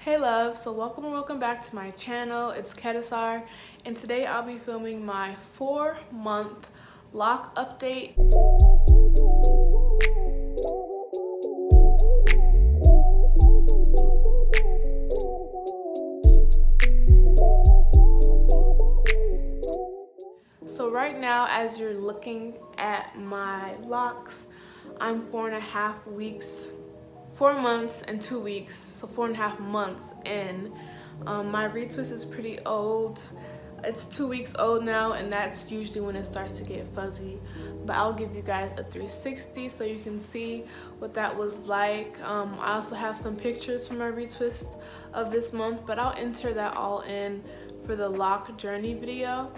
Hey love, so welcome back to my channel. It's Kedasar, and today I'll be filming my 4-month lock update. So right now, as you're looking at my locks, I'm 4.5 weeks, 4 months and 2 weeks, so 4.5 months in. My retwist is pretty old. It's 2 weeks old now, and that's usually when it starts to get fuzzy. But I'll give you guys a 360 so you can see what that was like. I also have some pictures from my retwist of this month, but I'll enter that all in for the lock journey video.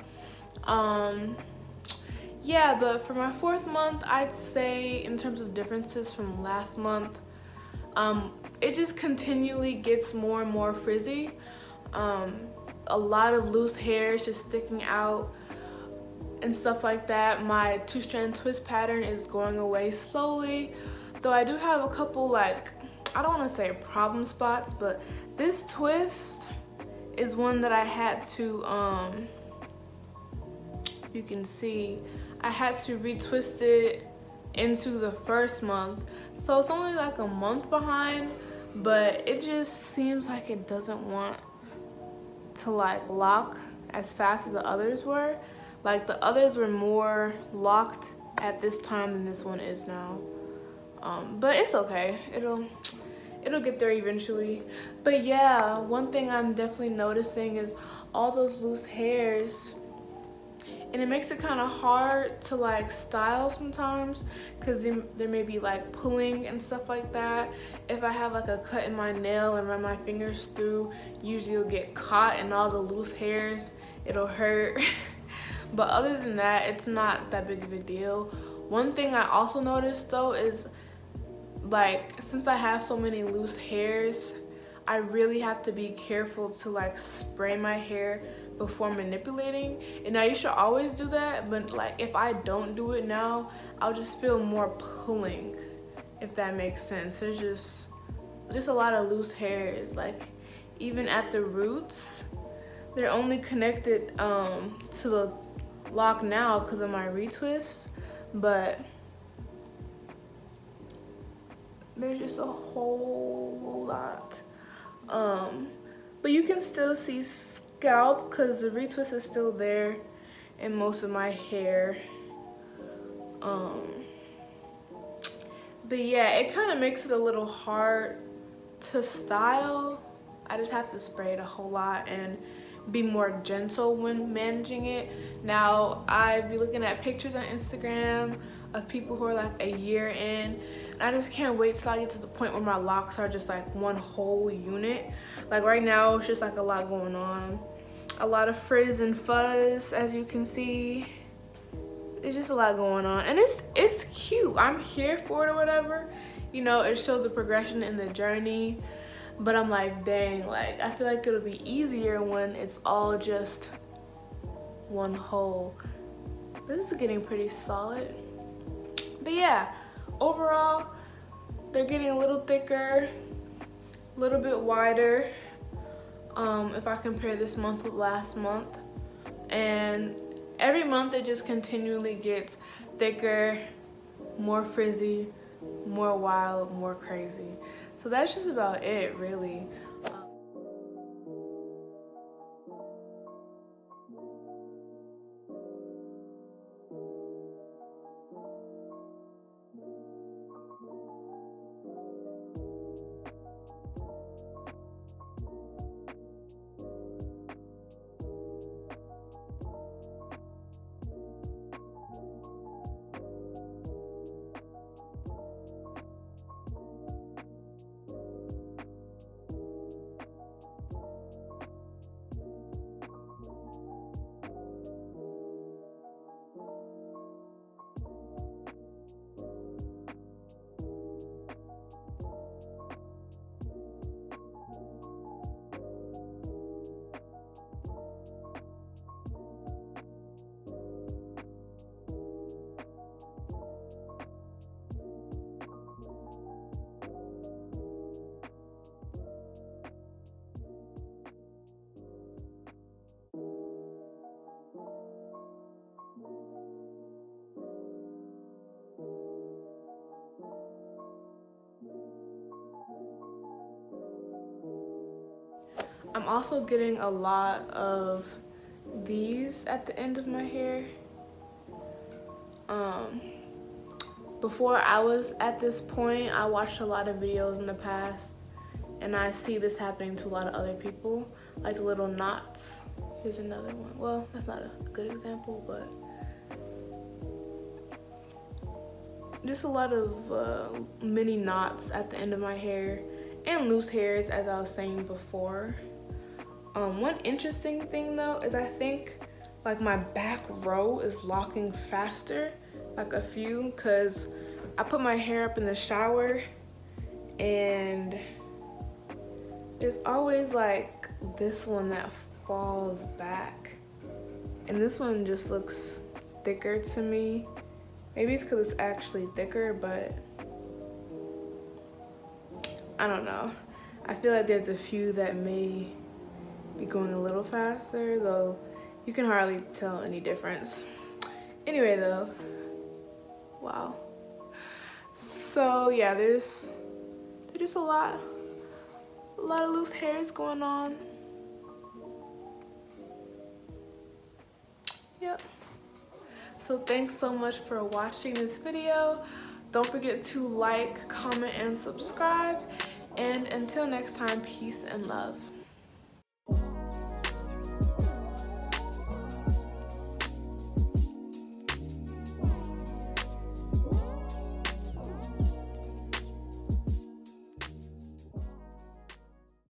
Yeah, but for my 4th month, I'd say in terms of differences from last month, it just continually gets more and more frizzy. A lot of loose hairs just sticking out and stuff like that. My 2-strand twist pattern is going away slowly, though I do have a couple, I don't want to say problem spots, but this twist is one that I had to you can see I had to retwist it into the 1st month, so it's only like a month behind, but it just seems like it doesn't want to lock as fast as the others were. Like the others were more locked at this time than this one is now, but it's okay, it'll get there eventually. But yeah, one thing I'm definitely noticing is all those loose hairs, and it makes it kind of hard to style sometimes because there may be pulling and stuff like that. If I have a cut in my nail and run my fingers through, usually it'll get caught in all the loose hairs, it'll hurt. But other than that, it's not that big of a deal. One thing I also noticed though is since I have so many loose hairs, I really have to be careful to spray my hair before manipulating. And now you should always do that, but if I don't do it now, I'll just feel more pulling, if that makes sense. There's just a lot of loose hairs, even at the roots. They're only connected to the lock now because of my retwist, but there's just a whole lot. But you can still see scalp because the retwist is still there in most of my hair. But yeah, it kind of makes it a little hard to style. I just have to spray it a whole lot and be more gentle when managing it. Now, I'd be looking at pictures on Instagram of people who are a year in, and I just can't wait till I get to the point where my locks are just one whole unit. Right now, it's just a lot going on. A lot of frizz and fuzz, as you can see. It's just a lot going on, and it's cute. I'm here for it or whatever. You know, it shows the progression in the journey. But I'm dang, I feel like it'll be easier when it's all just one whole. This is getting pretty solid. But yeah, overall, they're getting a little thicker, a little bit wider, if I compare this month with last month. And every month it just continually gets thicker, more frizzy, more wild, more crazy. So that's just about it, really. I'm also getting a lot of these at the end of my hair. Before I was at this point, I watched a lot of videos in the past, and I see this happening to a lot of other people, like the little knots. Here's another one. Well, that's not a good example, but just a lot of mini knots at the end of my hair and loose hairs, as I was saying before. One interesting thing though is I think like my back row is locking faster, like a few, because I put my hair up in the shower and there's always like this one that falls back, and this one just looks thicker to me. Maybe it's because it's actually thicker, but I don't know. I feel like there's a few that may be going a little faster, though you can hardly tell any difference. Anyway though, wow. So yeah, there's a lot of loose hairs going on. Yep. So thanks so much for watching this video. Don't forget to like, comment, and subscribe. And until next time, peace and love.